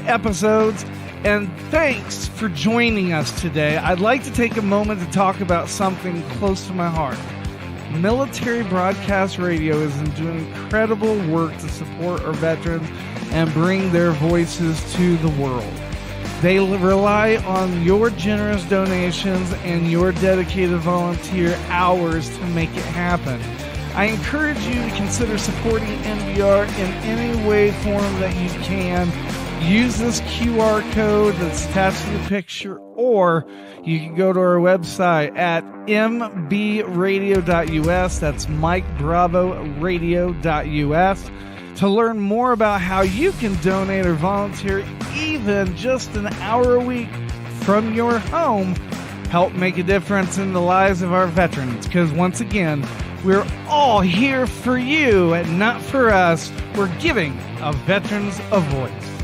episodes. And thanks for joining us today. I'd like to take a moment to talk about something close to my heart. Military Broadcast Radio is doing incredible work to support our veterans and bring their voices to the world. They rely on your generous donations and your dedicated volunteer hours to make it happen. I encourage you to consider supporting NBR in any way, form that you can. Use this QR code that's attached to the picture, or you can go to our website at mbradio.us. That's Mike Bravo Radio.us to learn more about how you can donate or volunteer even even just an hour a week from your home, help make a difference in the lives of our veterans. Because once again, we're all here for you and not for us. We're giving our veterans a voice.